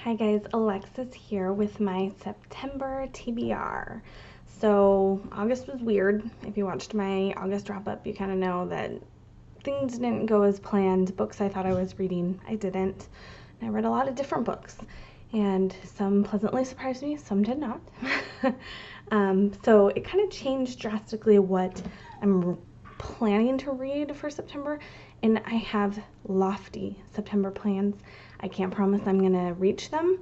Hi guys, Alexis here with my September TBR. So August was weird. If you watched my August wrap up, you kind of know that things didn't go as planned. Books I thought I was reading, I didn't. And I read a lot of different books, and some pleasantly surprised me, some did not. So it kind of changed drastically what I'm planning to read for September, and I have lofty September plans. I can't promise I'm gonna reach them,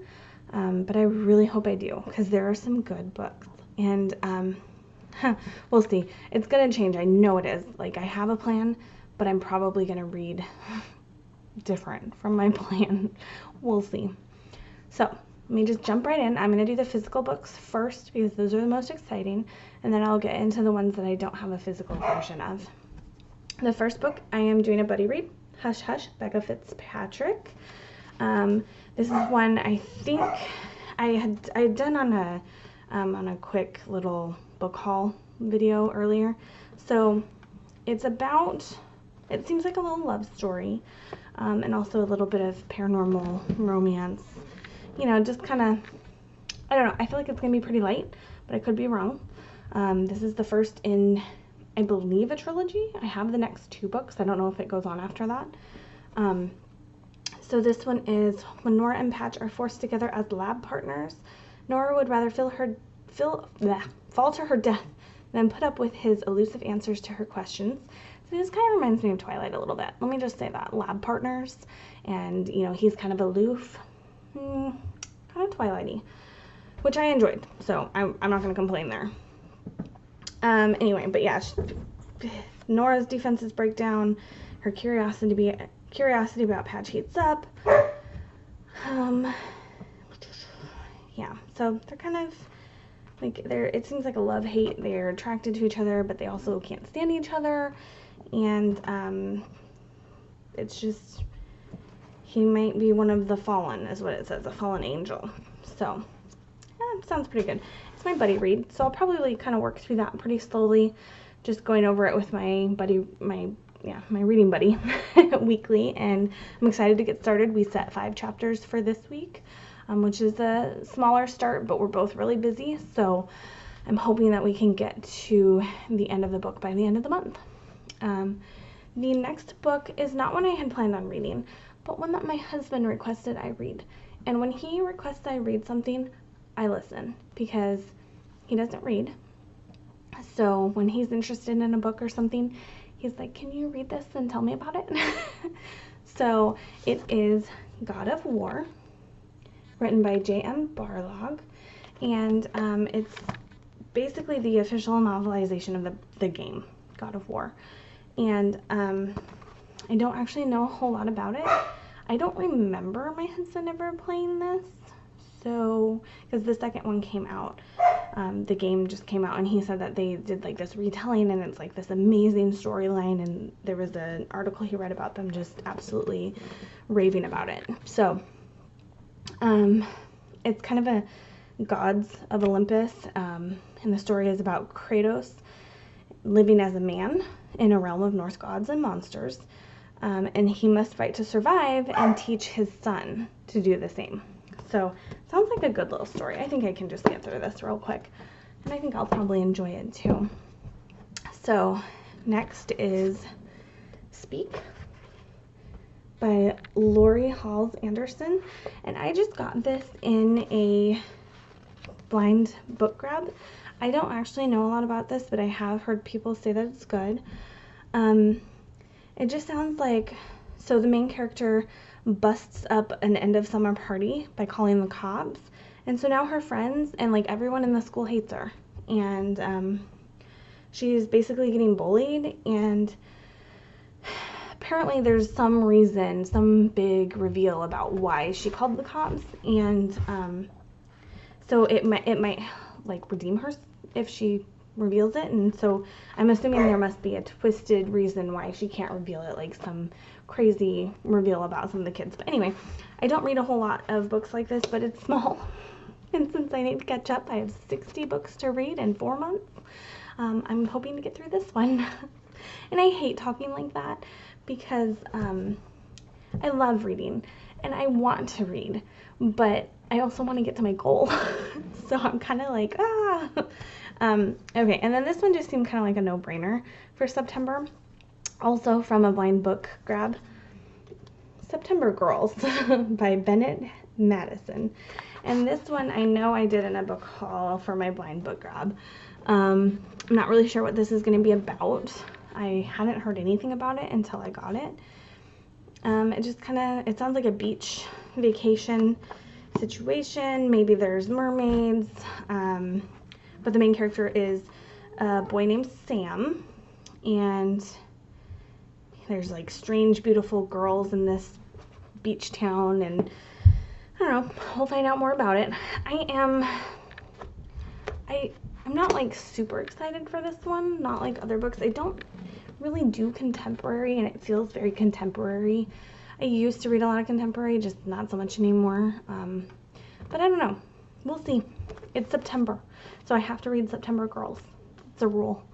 but I really hope I do, because there are some good books, and we'll see. It's gonna change, I know it is. Like, I have a plan, but I'm probably gonna read different from my plan. We'll see. So let me just jump right in. I'm going to do the physical books first because those are the most exciting, and then I'll get into the ones that I don't have a physical version of. The first book I am doing a buddy read, Hush Hush, Becca Fitzpatrick. This is one I think I had done on a quick little book haul video earlier. So it's about, it seems like a little love story, and also a little bit of paranormal romance. You know, just kind of, I don't know, I feel like it's going to be pretty light, but I could be wrong. This is the first in, I believe, a trilogy. I have the next two books. I don't know if it goes on after that. So this one is, when Nora and Patch are forced together as lab partners, Nora would rather fall to her death than put up with his elusive answers to her questions. So this kind of reminds me of Twilight a little bit. Let me just say that. Lab partners, and, you know, he's kind of aloof. Kind of Twilighty, which I enjoyed, so I'm not going to complain there. Anyway, but yeah, Nora's defenses break down, her curiosity about Patch heats up. Yeah, so they're kind of like, it seems like a love-hate. They're attracted to each other, but they also can't stand each other, and it's just, he might be one of the fallen, is what it says, a fallen angel. So, sounds pretty good. It's my buddy read, so I'll probably kind of work through that pretty slowly, just going over it with my buddy, my reading buddy weekly, and I'm excited to get started. We set 5 chapters for this week, which is a smaller start, but we're both really busy, so I'm hoping that we can get to the end of the book by the end of the month. The next book is not one I had planned on reading, but one that my husband requested I read. And when he requests I read something, I listen, because he doesn't read. So when he's interested in a book or something, he's like, can you read this and tell me about it? So it is God of War, written by J.M. Barlog, and it's basically the official novelization of the game, God of War. And I don't actually know a whole lot about it. I don't remember my husband ever playing this, so, because the second one came out, the game just came out, and he said that they did like this retelling, and it's like this amazing storyline, and there was an article he read about them just absolutely raving about it. So it's kind of a gods of Olympus, and the story is about Kratos living as a man in a realm of Norse gods and monsters, and he must fight to survive and teach his son to do the same. So, sounds like a good little story. I think I can just get through this real quick, and I think I'll probably enjoy it too. So, next is Speak by Lori Halls Anderson, and I just got this in a blind book grab. I don't actually know a lot about this, but I have heard people say that it's good. It just sounds like, so the main character busts up an end of summer party by calling the cops, and so now her friends and like everyone in the school hates her, and she's basically getting bullied, and apparently there's some reason, some big reveal about why she called the cops, and so it might like redeem her if she reveals it, and so I'm assuming there must be a twisted reason why she can't reveal it, like some crazy reveal about some of the kids. But anyway, I don't read a whole lot of books like this, but it's small, and since I need to catch up, I have 60 books to read in 4 months. I'm hoping to get through this one. And I hate talking like that because I love reading, and I want to read, but I also want to get to my goal. So I'm kind of like, okay, and then this one just seemed kind of like a no-brainer for September. Also from a blind book grab, September Girls by Bennett Madison. And this one I know I did in a book haul for my blind book grab. I'm not really sure what this is going to be about. I hadn't heard anything about it until I got it. It just it sounds like a beach vacation situation. Maybe there's mermaids, but the main character is a boy named Sam, and there's like strange, beautiful girls in this beach town, and I don't know, we'll find out more about it. I'm not like super excited for this one, not like other books. I don't really do contemporary, and it feels very contemporary. I used to read a lot of contemporary, just not so much anymore. But I don't know. We'll see. It's September, so I have to read September Girls. It's a rule.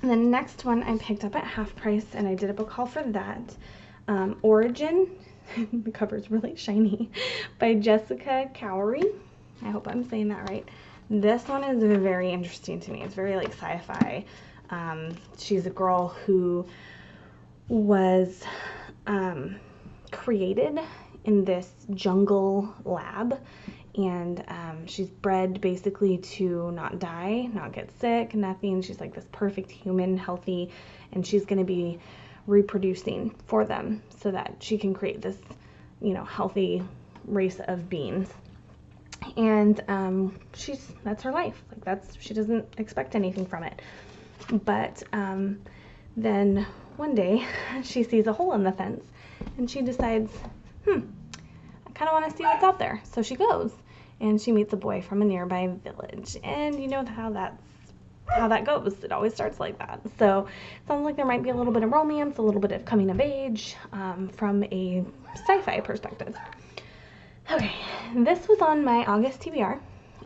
The next one I picked up at half price, and I did a book haul for that. Origin, the cover's really shiny, by Jessica Cowrie. I hope I'm saying that right. This one is very interesting to me. It's very like sci-fi. She's a girl who was created in this jungle lab, and she's bred basically to not die, not get sick, nothing. She's like this perfect human, healthy, and she's going to be reproducing for them so that she can create this, healthy race of beings. And that's her life. Like she doesn't expect anything from it. But then one day she sees a hole in the fence, and she decides, I kind of want to see what's out there. So she goes, and she meets a boy from a nearby village. And you know how that goes. It always starts like that. So it sounds like there might be a little bit of romance, a little bit of coming of age, from a sci-fi perspective. Okay, this was on my August TBR,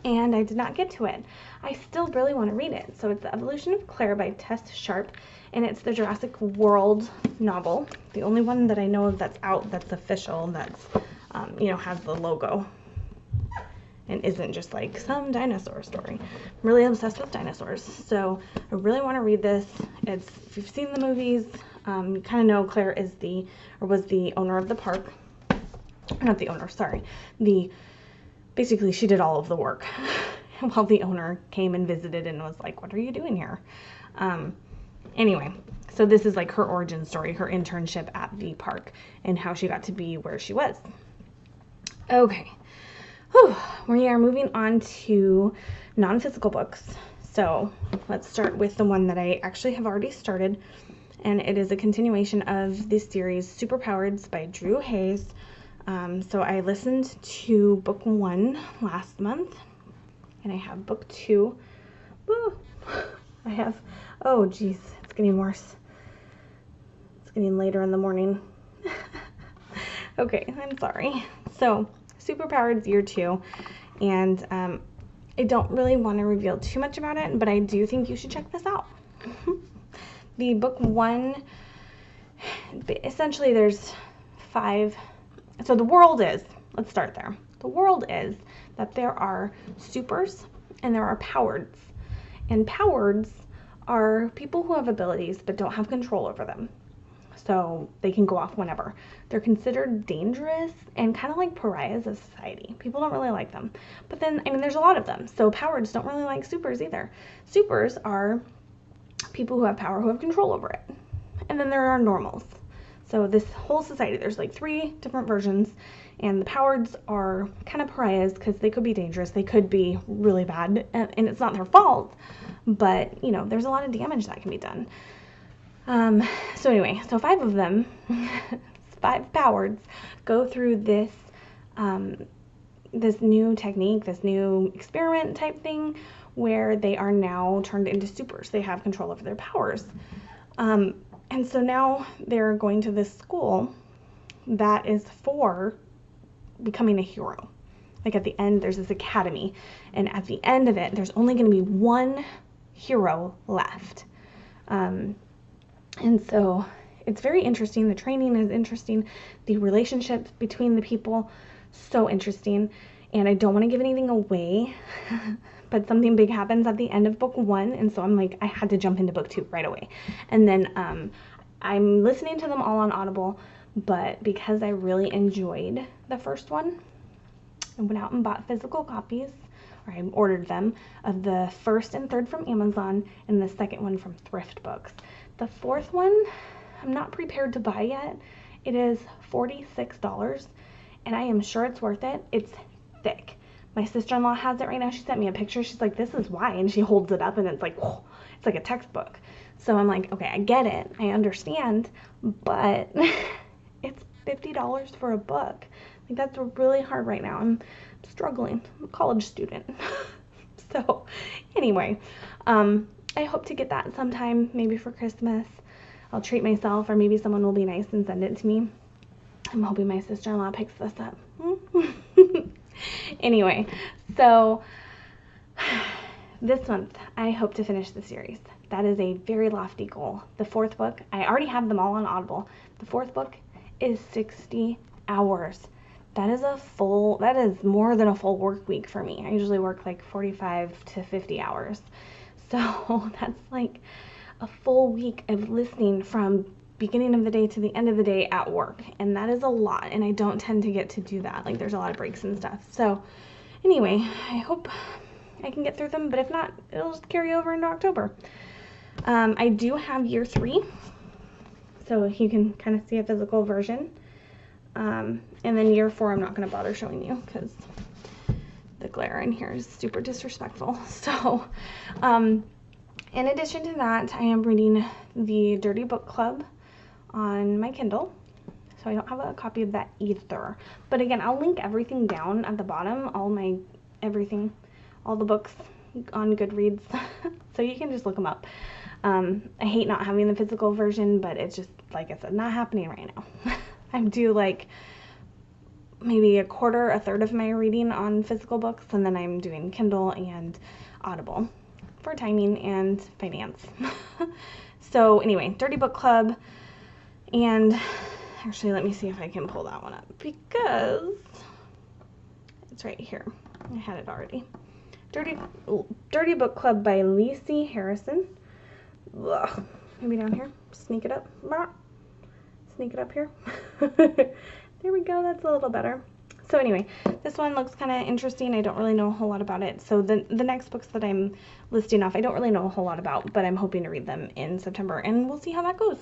and I did not get to it. I still really want to read it. So it's The Evolution of Claire by Tess Sharp, and it's the Jurassic World novel. The only one that I know of that's out, that's official, that's, has the logo and isn't just like some dinosaur story. I'm really obsessed with dinosaurs, so I really want to read this. If you've seen the movies, you kind of know Claire was the owner of the park. Not the owner, sorry. Basically she did all of the work while the owner came and visited and was like, what are you doing here? Anyway, so this is like her origin story, her internship at the park, and how she got to be where she was. Okay, we are moving on to non-physical books. So let's start with the one that I actually have already started, and it is a continuation of the series Superpowers by Drew Hayes. So I listened to book 1 last month, and I have book 2. Oh geez, it's getting worse. It's getting later in the morning. Okay, I'm sorry. So Superpowers Year 2, and I don't really want to reveal too much about it, but I do think you should check this out. The book 1, essentially there's 5. So the world is, let's start there. The world is that there are supers and there are powards. And powards are people who have abilities but don't have control over them. So they can go off whenever. They're considered dangerous and kind of like pariahs of society. People don't really like them. But then, there's a lot of them. So powards don't really like supers either. Supers are people who have power, who have control over it. And then there are normals. So this whole society, there's like 3 different versions, and the powards are kind of pariahs because they could be dangerous, they could be really bad, and it's not their fault, but there's a lot of damage that can be done. So anyway, so 5 of them, 5 powards, go through this this new technique, this new experiment type thing, where they are now turned into supers. They have control over their powers. And so now they're going to this school that is for becoming a hero. Like at the end, there's this academy, and at the end of it, there's only going to be 1 hero left. And so it's very interesting. The training is interesting. The relationships between the people, so interesting. And I don't want to give anything away, but something big happens at the end of book 1, and so I'm like, I had to jump into book 2 right away. And then I'm listening to them all on Audible, but because I really enjoyed the first one, I went out and bought physical copies, or I ordered them, of the first and third from Amazon, and the second one from Thrift Books. The fourth one, I'm not prepared to buy yet. It is $46, and I am sure it's worth it. It's thick. My sister-in-law has it right now. She sent me a picture. She's like, this is why, and she holds it up, and it's like, whoa, it's like a textbook. So I'm like, okay, I get it. I understand, but it's $50 for a book. Like, that's really hard right now. I'm struggling. I'm a college student. So anyway, I hope to get that sometime, maybe for Christmas. I'll treat myself, or maybe someone will be nice and send it to me. I'm hoping my sister-in-law picks this up. Anyway, so this month I hope to finish the series. That is a very lofty goal. The fourth book, I already have them all on Audible. The fourth book is 60 hours. That is more than a full work week for me. I usually work like 45 to 50 hours. So that's like a full week of listening from beginning of the day to the end of the day at work. And that is a lot, and I don't tend to get to do that. Like, there's a lot of breaks and stuff. So anyway, I hope I can get through them, but if not, it'll just carry over into October. I do have year 3, so you can kind of see a physical version. And then year 4, I'm not going to bother showing you because the glare in here is super disrespectful. So, in addition to that, I am reading the Dirty Book Club on my Kindle. So I don't have a copy of that either. But again, I'll link everything down at the bottom, all the books on Goodreads. So you can just look them up. I hate not having the physical version, but it's just, like I said, not happening right now. I'm due like maybe a third of my reading on physical books, and then I'm doing Kindle and Audible for timing and finance. So anyway, Dirty Book Club, and actually let me see if I can pull that one up because it's right here. I had it already. Dirty Book Club by Lacey Harrison. Ugh. Maybe down here. Sneak it up. Sneak it up here. There we go. That's a little better. So anyway, this one looks kind of interesting. I don't really know a whole lot about it. So the next books that I'm listing off, I don't really know a whole lot about, but I'm hoping to read them in September, and we'll see how that goes.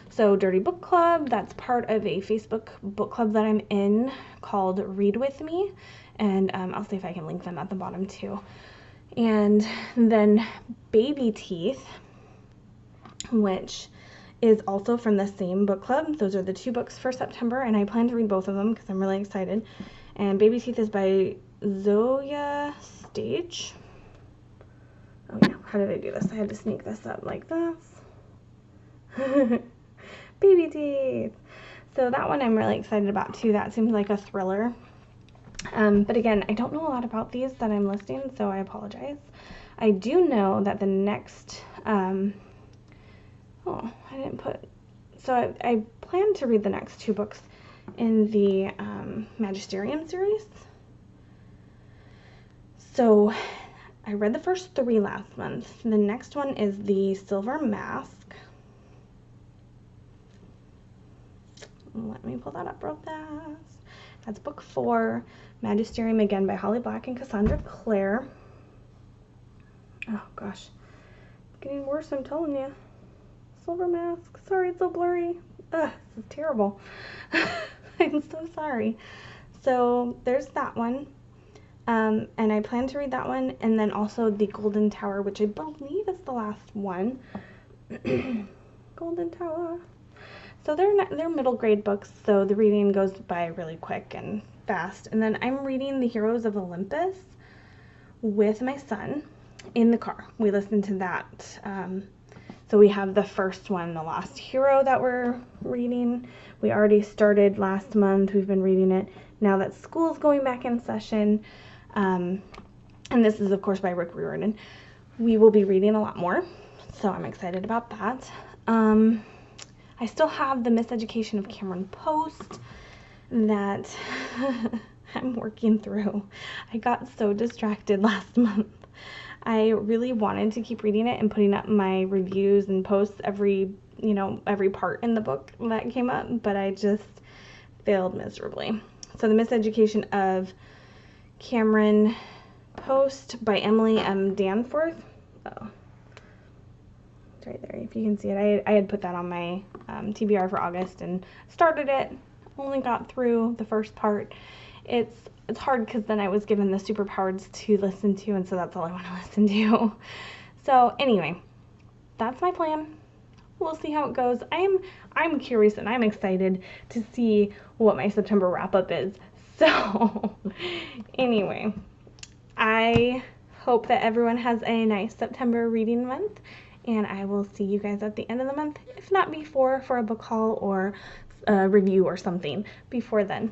So Dirty Book Club, that's part of a Facebook book club that I'm in called Read With Me, and I'll see if I can link them at the bottom too. And then Baby Teeth, which is also from the same book club. Those are the 2 books for September, and I plan to read both of them because I'm really excited. And Baby Teeth is by Zoya Stage. Oh yeah, how did I do this? I had to sneak this up like this. Baby Teeth. So that one I'm really excited about too. That seems like a thriller. But again, I don't know a lot about these that I'm listing, so I apologize. I do know that the next I plan to read the next 2 books in the Magisterium series. So I read the first 3 last month. The next one is the Silver Mask. Let me pull that up real fast. That's book 4, Magisterium again by Holly Black and Cassandra Clare. Oh gosh, getting worse, I'm telling you. Silver Mask. Sorry, it's so blurry. Ugh, this is terrible. I'm so sorry. So there's that one. And I plan to read that one, and then also the Golden Tower, which I believe is the last one. Golden Tower. So they're middle grade books, so the reading goes by really quick and fast. And then I'm reading The Heroes of Olympus with my son in the car. We listened to that. So we have the first one, The Last Hero, that we're reading. We already started last month. We've been reading it now that school's going back in session. And this is, of course, by Rick Riordan. We will be reading a lot more, so I'm excited about that. I I still have the Miseducation of Cameron Post that I'm working through. I got so distracted last month. I really wanted to keep reading it and putting up my reviews and posts every part in the book that came up, but I just failed miserably. So the Miseducation of Cameron Post by Emily M. Danforth. Oh, it's right there. If you can see it, I had put that on my TBR for August and started it. Only got through the first part. It's hard because then I was given the superpowers to listen to, and so that's all I want to listen to. So anyway, that's my plan. We'll see how it goes. I'm curious and I'm excited to see what my September wrap-up is. So anyway, I hope that everyone has a nice September reading month, and I will see you guys at the end of the month, if not before, for a book haul or a review or something before then.